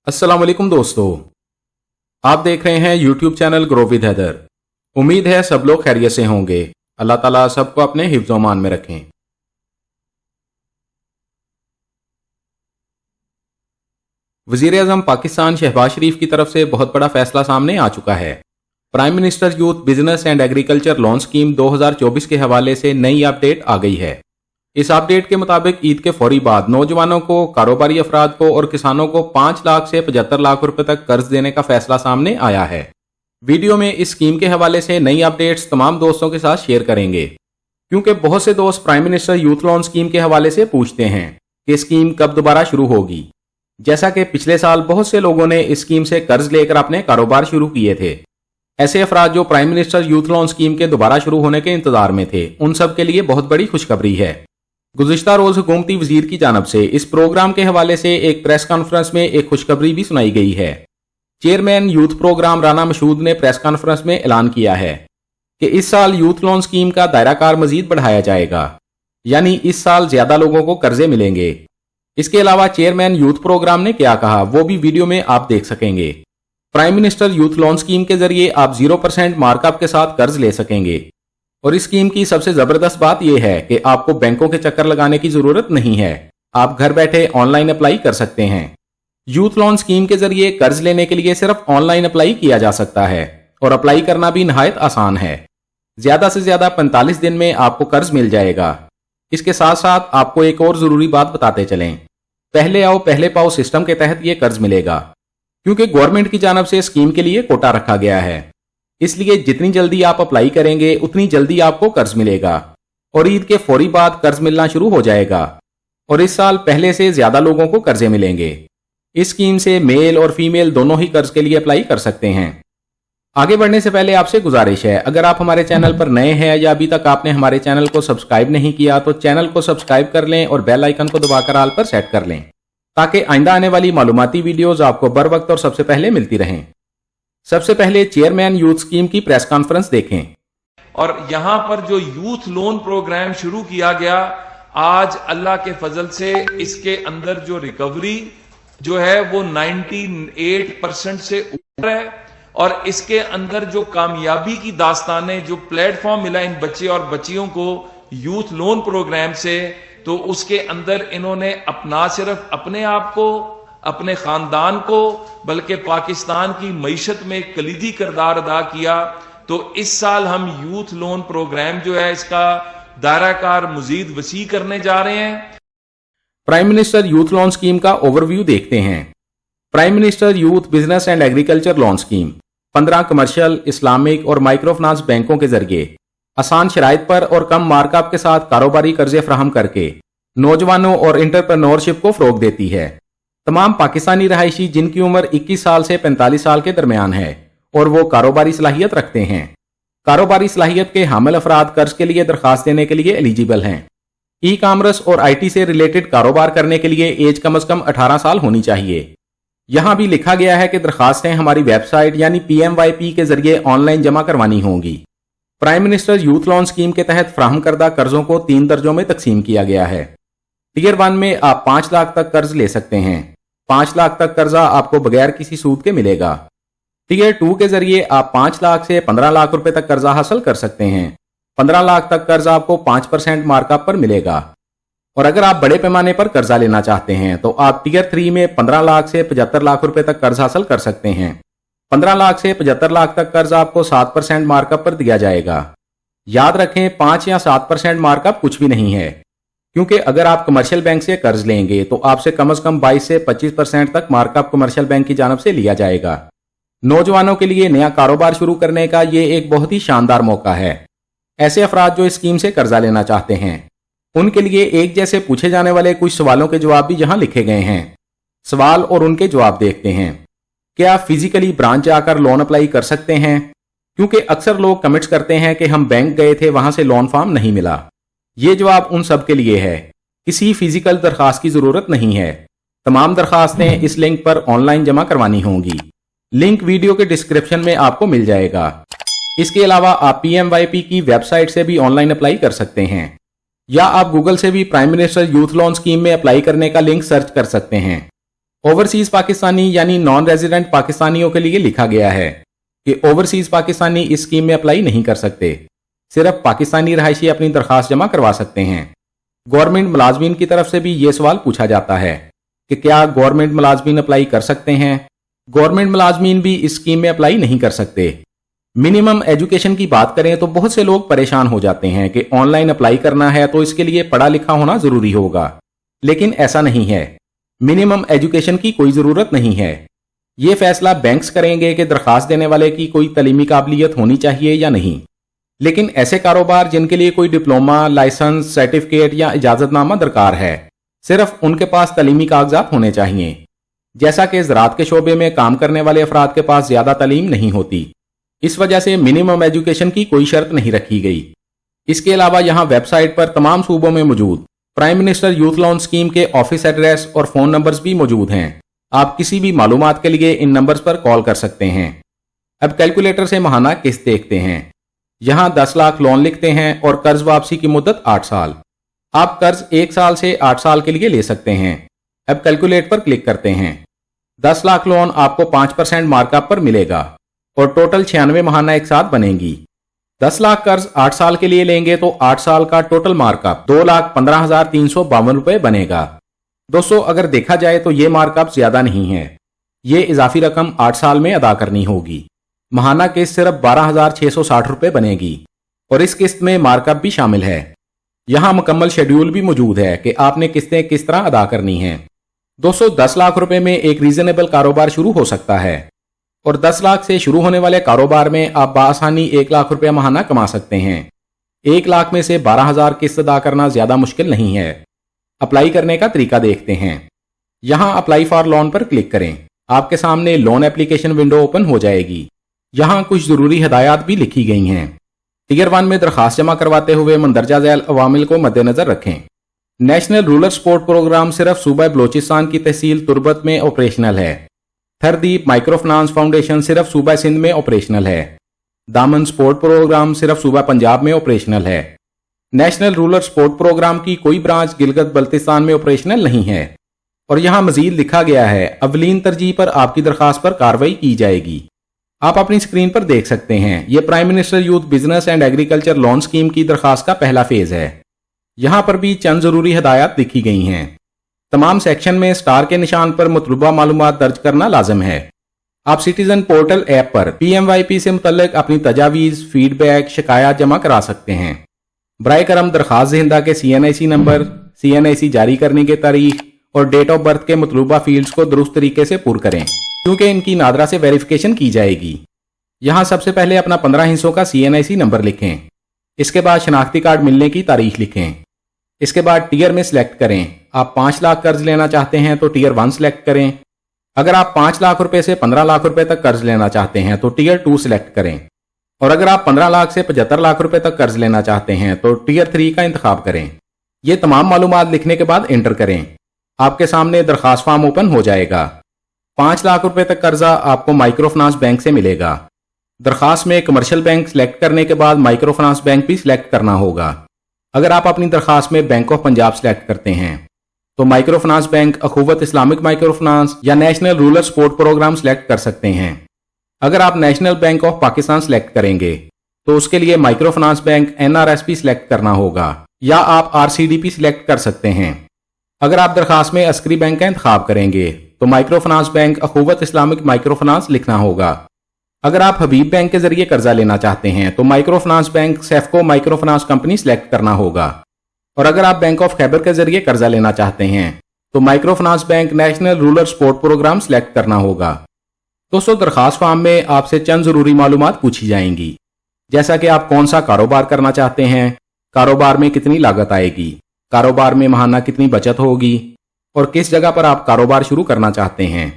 अस्सलाम वालेकुम दोस्तों, आप देख रहे हैं YouTube channel grow with Haider. उम्मीद है सब लोग खैरियत से होंगे। अल्लाह ताला सबको अपने हिफ्ज़-ओ-मान में रखें। वज़ीर आज़म पाकिस्तान शहबाज शरीफ की तरफ से बहुत बड़ा फैसला सामने आ चुका है। Prime minister youth business and agriculture loan scheme 2024 के हवाले से नई अपडेट आ गई है। इस अपडेट के मुताबिक ईद के फौरी बाद नौजवानों को, कारोबारी अफराद को और किसानों को 5 लाख से 75 लाख रुपए तक कर्ज देने का फैसला सामने आया है। वीडियो में इस स्कीम के हवाले से नई अपडेट्स तमाम दोस्तों के साथ शेयर करेंगे, क्योंकि बहुत से दोस्त prime minister youth loan scheme के हवाले से पूछते हैं कि स्कीम कब दोबारा शुरू होगी। जैसा कि पिछले साल बहुत से लोगों ने इस स्कीम से कर्ज लेकर अपने कारोबार शुरू किए थे। ऐसे अफराद जो prime minister youth loan scheme के दोबारा शुरू होने के इंतजार में थे, उन सब के लिए बहुत बड़ी खुशखबरी है। गुज़िश्ता रोज हुकूमती वजीर की जानब से इस प्रोग्राम के हवाले से एक प्रेस कॉन्फ्रेंस में एक खुशखबरी भी सुनाई गई है। Chairman youth programme Rana Mashhood ने प्रेस कॉन्फ्रेंस में ऐलान किया है कि इस साल यूथ लोन स्कीम का दायरा कार मजीद बढ़ाया जाएगा, यानी इस साल ज्यादा लोगों को कर्जे मिलेंगे। इसके अलावा चेयरमैन यूथ प्रोग्राम ने क्या कहा, वो भी वीडियो में आप देख सकेंगे। Prime minister youth loan scheme के जरिए आप 0% मार्कअप के साथ कर्ज ले सकेंगे, और इस स्कीम की सबसे जबरदस्त बात यह है कि आपको बैंकों के चक्कर लगाने की जरूरत नहीं है। आप घर बैठे ऑनलाइन अप्लाई कर सकते हैं। यूथ लोन स्कीम के जरिए कर्ज लेने के लिए सिर्फ ऑनलाइन अप्लाई किया जा सकता है, और अप्लाई करना भी निहायत आसान है। ज्यादा से ज्यादा 45 दिन में आपको कर्ज मिल जाएगा। इसके साथ साथ आपको एक और जरूरी बात बताते चलें, पहले आओ पहले पाओ सिस्टम के तहत यह कर्ज मिलेगा, क्योंकि गवर्नमेंट की जानब से स्कीम के लिए कोटा रखा गया है। इसलिए जितनी जल्दी आप अप्लाई करेंगे उतनी जल्दी आपको कर्ज मिलेगा, और ईद के फौरी बाद कर्ज मिलना शुरू हो जाएगा, और इस साल पहले से ज्यादा लोगों को कर्जे मिलेंगे। इस स्कीम से मेल और फीमेल दोनों ही कर्ज के लिए अप्लाई कर सकते हैं। आगे बढ़ने से पहले आपसे गुजारिश है, अगर आप हमारे चैनल पर नए हैं या अभी तक आपने हमारे चैनल को सब्सक्राइब नहीं किया तो चैनल को सब्सक्राइब कर लें और बेल आइकन को दबाकर ऑल पर सेट कर लें, ताकि आइंदा आने वाली मालूमाती वीडियोज आपको बर वक्त और सबसे पहले मिलती रहें। सबसे पहले चेयरमैन यूथ स्कीम की प्रेस कॉन्फ्रेंस देखें। और यहां पर जो यूथ लोन प्रोग्राम शुरू किया गया, आज अल्लाह के फजल से इसके अंदर जो रिकवरी जो है वो 98% से ऊपर है, और इसके अंदर जो कामयाबी की दास्तानें, जो प्लेटफॉर्म मिला इन बच्चे और बच्चियों को यूथ लोन प्रोग्राम से, तो उसके अंदर इन्होंने अपना सिर्फ अपने आप को, अपने खानदान को, बल्कि पाकिस्तान की मईशत में एक कलीदी किरदार अदा किया। तो इस साल हम यूथ लोन प्रोग्राम जो है इसका दायरा कार मजीद वसी करने जा रहे हैं। Prime minister youth loan scheme का ओवरव्यू देखते हैं। Prime minister youth business and agriculture loan scheme 15 commercial, Islamic और माइक्रो फाइनेंस बैंकों के जरिए आसान शराइत पर और कम मार्कअप के साथ कारोबारी कर्जे फराहम करके नौजवानों और एंटरप्रेन्योरशिप को फरोग देती है। तमाम पाकिस्तानी रहायशी जिनकी उम्र 21 साल से 45 साल के दरमियान है और वो कारोबारी सलाहियत रखते हैं, कारोबारी सलाहियत के हामिल अफराद कर्ज के लिए दरखास्त देने के लिए एलिजिबल हैं। ई कामर्स और IT से रिलेटेड कारोबार करने के लिए एज कम से कम 18 साल होनी चाहिए। यहां भी लिखा गया है कि दरखास्तें हमारी वेबसाइट यानी PMYP के जरिए ऑनलाइन जमा करवानी होंगी। Prime minister youth loan scheme के तहत फ्राहम करदा कर्जों को 3 दर्जों में तकसीम किया गया है। टियर 1 में आप 5 लाख तक कर्ज ले सकते हैं। 5 लाख तक कर्जा आपको बगैर किसी सूद के मिलेगा। टियर 2 के जरिए आप 5 लाख से 15 लाख रुपए तक कर्जा हासिल कर सकते हैं। 15 लाख तक कर्जा आपको 5% मार्कअप पर मिलेगा। और अगर आप बड़े पैमाने पर कर्जा लेना चाहते हैं तो आप टियर 3 में 15 लाख से 75 लाख रुपए तक कर्ज हासिल कर सकते हैं। 15 लाख से 75 लाख तक कर्जा आपको 7% मार्कअप पर दिया जाएगा। याद रखें, 5 या 7% मार्कअप कुछ भी नहीं है, क्योंकि अगर आप कमर्शियल बैंक से कर्ज लेंगे तो आपसे कम 22 से 25% तक मार्कअप कमर्शियल बैंक की जानब से लिया जाएगा। नौजवानों के लिए नया कारोबार शुरू करने का ये एक बहुत ही शानदार मौका है। ऐसे अफराद जो इस स्कीम से कर्जा लेना चाहते हैं, उनके लिए एक जैसे पूछे जाने वाले कुछ सवालों के जवाब भी यहाँ लिखे गए हैं। सवाल और उनके जवाब देखते हैं। क्या आप फिजिकली ब्रांच जाकर लोन अप्लाई कर सकते हैं? क्योंकि अक्सर लोग कमेंट्स करते हैं कि हम बैंक गए थे, वहां से लोन फॉर्म नहीं मिला। ये जवाब उन सब के लिए है। किसी फिजिकल दरखास्त की जरूरत नहीं है। तमाम दरखास्तें इस लिंक पर ऑनलाइन जमा करवानी होंगी। लिंक वीडियो के डिस्क्रिप्शन में आपको मिल जाएगा। इसके अलावा आप PMYP की वेबसाइट से भी ऑनलाइन अप्लाई कर सकते हैं, या आप गूगल से भी prime minister youth loan scheme में अप्लाई करने का लिंक सर्च कर सकते हैं। ओवरसीज पाकिस्तानी यानी नॉन रेजिडेंट पाकिस्तानियों के लिए लिखा गया है कि ओवरसीज पाकिस्तानी इस स्कीम में अप्लाई नहीं कर सकते, सिर्फ पाकिस्तानी रहायशी अपनी दरखास्त जमा करवा सकते हैं। गवर्नमेंट मुलाजमीन की तरफ से भी ये सवाल पूछा जाता है कि क्या गवर्नमेंट मुलाजमीन अप्लाई कर सकते हैं। गवर्नमेंट मुलाजमीन भी इस स्कीम में अप्लाई नहीं कर सकते। मिनिमम एजुकेशन की बात करें तो बहुत से लोग परेशान हो जाते हैं कि ऑनलाइन अप्लाई करना है तो इसके लिए पढ़ा लिखा होना जरूरी होगा, लेकिन ऐसा नहीं है। मिनिमम एजुकेशन की कोई जरूरत नहीं है। ये फैसला बैंक्स करेंगे कि दरखास्त देने वाले की कोई तलीमी काबिलियत होनी चाहिए या नहीं। लेकिन ऐसे कारोबार जिनके लिए कोई डिप्लोमा, लाइसेंस, सर्टिफिकेट या इजाजतनामा दरकार है, सिर्फ उनके पास तलीमी कागजात होने चाहिए। जैसा कि ज़राअत के शोबे में काम करने वाले अफराद के पास ज्यादा तलीम नहीं होती, इस वजह से मिनिमम एजुकेशन की कोई शर्त नहीं रखी गई। इसके अलावा यहाँ वेबसाइट पर तमाम सूबों में मौजूद prime minister youth loan scheme के ऑफिस एड्रेस और फोन नंबर्स भी मौजूद हैं। आप किसी भी मालूमात के लिए इन नंबर्स पर कॉल कर सकते हैं। अब कैलकुलेटर से माहाना किस्त देखते हैं। यहाँ 10 लाख लोन लिखते हैं और कर्ज वापसी की मुद्दत 8 साल। आप कर्ज 1 साल से 8 साल के लिए ले सकते हैं। अब कैलकुलेट पर क्लिक करते हैं। 10 लाख लोन आपको 5% मार्कअप पर मिलेगा और टोटल 96 माहाना एक साथ बनेंगी। 10 लाख कर्ज 8 साल के लिए लेंगे तो 8 साल का टोटल मार्कअप 2,15,352 रुपए बनेगा। दोस्तों, अगर देखा जाए तो ये मार्कअप ज्यादा नहीं है। ये इजाफी रकम 8 साल में अदा करनी होगी। माहाना किस्त सिर्फ 12,660 रुपए बनेगी और इस किस्त में मार्कअप भी शामिल है। यहाँ मुकम्मल शेड्यूल भी मौजूद है कि आपने किस्तें किस तरह अदा करनी हैं। दोस्तों, 10 लाख रुपए में एक रीजनेबल कारोबार शुरू हो सकता है और 10 लाख से शुरू होने वाले कारोबार में आप बआसानी 1 लाख रुपया माहाना कमा सकते हैं। 1 लाख में से 12,000 किस्त अदा करना ज्यादा मुश्किल नहीं है। अप्लाई करने का तरीका देखते हैं। यहाँ अप्लाई फॉर लोन पर क्लिक करें। आपके सामने लोन एप्लीकेशन विंडो ओपन हो जाएगी। यहाँ कुछ जरूरी हिदायत भी लिखी गई हैं। टियर 1 में दरखास्त जमा करवाते हुए मंदरजा झैल अवामिल को मद्देनजर रखें। नेशनल रूरल सपोर्ट प्रोग्राम सिर्फ सूबा बलोचिस्तान की तहसील तुर्बत में ऑपरेशनल है। थरदीप माइक्रो फाइनेंस फाउंडेशन सिर्फ सूबा सिंध में ऑपरेशनल है। दामन सपोर्ट प्रोग्राम सिर्फ सूबा पंजाब में ऑपरेशनल है। नेशनल रूरल सपोर्ट प्रोग्राम की कोई ब्रांच गिलगित बल्तिस्तान में ऑपरेशनल नहीं है। और यहाँ मजीद लिखा गया है, अवलीन तरजीह पर आपकी दरखास्त पर कार्रवाई की जाएगी। आप अपनी स्क्रीन पर देख सकते हैं, ये prime minister youth business and agriculture loan scheme की दरखास्त का पहला फेज है। यहाँ पर भी चंद जरूरी हिदायत लिखी गई हैं। तमाम सेक्शन में स्टार के निशान पर मतलूबा मालूमात दर्ज करना लाजम है। आप सिटीजन पोर्टल ऐप पर PMYP से मुतल्लिक अपनी तजावीज़, फीडबैक, शिकायत जमा करा सकते हैं। बराए करम दरखास्त दहिंदा के CNIC नंबर, CNIC जारी करने की तारीख और डेट ऑफ बर्थ के मतलूबा फील्ड्स को दुरुस्त तरीके से पुर करें, क्योंकि इनकी नादरा से वेरिफिकेशन की जाएगी। यहाँ सबसे पहले अपना 15 हिस्सों का CNIC नंबर लिखें। इसके बाद शनाख्ती कार्ड मिलने की तारीख लिखें। इसके बाद टीयर में सिलेक्ट करें। आप 5 लाख कर्ज लेना चाहते हैं तो टीयर 1 सिलेक्ट करें। अगर आप 5 लाख रुपए से 15 लाख रुपए तक कर्ज लेना चाहते हैं तो टीयर 2 सिलेक्ट करें। और अगर आप 15 लाख से 75 लाख रुपए तक कर्ज लेना चाहते हैं तो टीयर 3 का इंतखाब करें। ये तमाम मालूमात लिखने के बाद एंटर करें। आपके सामने दरखास्त फॉर्म ओपन हो जाएगा। 5 लाख रुपए तक कर्जा आपको माइक्रो फाइनेंस बैंक से मिलेगा। दरखास्त में कमर्शियल बैंक सिलेक्ट करने के बाद माइक्रो फाइनेंस बैंक भी सिलेक्ट करना होगा। अगर आप अपनी दरखास्त में बैंक ऑफ पंजाब सिलेक्ट करते हैं तो micro finance bank, Akhuwat Islamic micro finance या national rural support programme select कर सकते हैं। अगर आप national bank of Pakistan select करेंगे तो उसके लिए micro finance bank NRSP select करना होगा या आप RCDP सिलेक्ट कर सकते हैं। अगर आप दरखास्त में अस्करी बैंक का इंतखाब करेंगे तो micro finance bank, Akhuwat Islamic micro finance लिखना होगा। अगर आप हबीब बैंक के जरिए कर्जा लेना चाहते हैं तो माइक्रो फाइनेंस बैंक सेफको माइक्रो फाइनेंस कंपनी सिलेक्ट करना होगा। और अगर आप बैंक ऑफ खैबर के जरिए कर्जा लेना चाहते हैं तो micro finance bank national rural support programme select करना होगा। दोस्तों, दरखास्त फॉर्म में आपसे चंद जरूरी मालूमात पूछी जाएंगी, जैसा कि आप कौन सा कारोबार करना चाहते हैं, कारोबार में कितनी लागत आएगी, कारोबार में माहाना कितनी बचत होगी और किस जगह पर आप कारोबार शुरू करना चाहते हैं।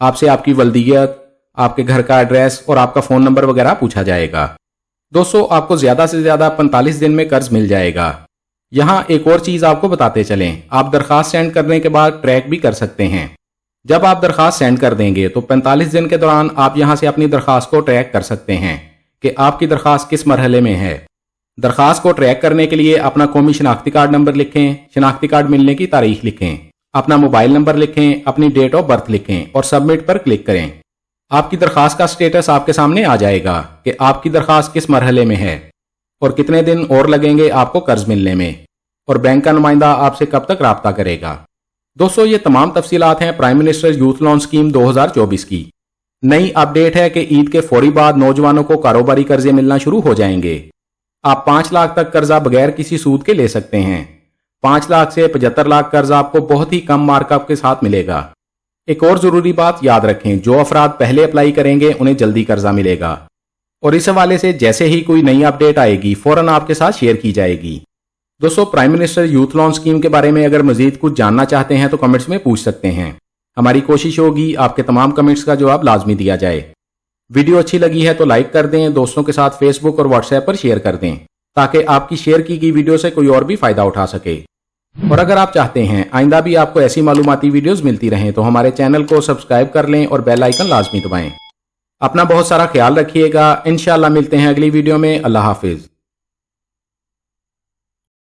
आपसे आपकी वल्दियत, आपके घर का एड्रेस और आपका फोन नंबर वगैरह पूछा जाएगा। दोस्तों, आपको ज्यादा से ज्यादा 45 दिन में कर्ज मिल जाएगा। यहाँ एक और चीज आपको बताते चलें, आप दरखास्त सेंड करने के बाद ट्रैक भी कर सकते हैं। जब आप दरखास्त सेंड कर देंगे तो 45 दिन के दौरान आप यहाँ से अपनी दरखास्त को ट्रैक कर सकते हैं कि आपकी दरखास्त किस मरहले में है। दरखास्त को ट्रैक करने के लिए अपना कौमी शनाख्ती कार्ड नंबर लिखें, शनाख्ती कार्ड मिलने की तारीख लिखें। अपना मोबाइल नंबर लिखें, अपनी डेट ऑफ बर्थ लिखें और सबमिट पर क्लिक करें। आपकी दरखास्त का स्टेटस आपके सामने आ जाएगा कि आपकी दरखास्त किस मरहले में है और कितने दिन और लगेंगे आपको कर्ज मिलने में, और बैंक का नुमाइंदा आपसे कब तक राब्ता करेगा। दोस्तों, ये तमाम तफसीलात हैं prime minister youth loan scheme 2024 की। नई अपडेट है कि ईद के फौरी बाद नौजवानों को कारोबारी कर्जे मिलना शुरू हो जाएंगे। आप 5 लाख तक कर्जा बगैर किसी सूद के ले सकते हैं। 5 लाख से 75 लाख कर्जा आपको बहुत ही कम मार्कअप के साथ मिलेगा। एक और जरूरी बात याद रखें, जो अफराद पहले अप्लाई करेंगे उन्हें जल्दी कर्जा मिलेगा, और इस हवाले से जैसे ही कोई नई अपडेट आएगी फौरन आपके साथ शेयर की जाएगी। दोस्तों, prime minister youth loan scheme के बारे में अगर मजीद कुछ जानना चाहते हैं तो कमेंट्स में पूछ सकते हैं। हमारी कोशिश होगी आपके तमाम कमेंट्स का जवाब लाजमी दिया जाए। वीडियो अच्छी लगी है तो लाइक कर दें, दोस्तों के साथ फेसबुक और व्हाट्सएप पर शेयर कर दें ताकि आपकी शेयर की गई वीडियो से कोई और भी फायदा उठा सके। और अगर आप चाहते हैं आइंदा भी आपको ऐसी मालूमाती वीडियोस मिलती रहें तो हमारे चैनल को सब्सक्राइब कर लें और बेल आइकन लाजमी दबाएं। अपना बहुत सारा ख्याल रखिएगा। इंशाअल्लाह मिलते हैं अगली वीडियो में। अल्लाह हाफिज।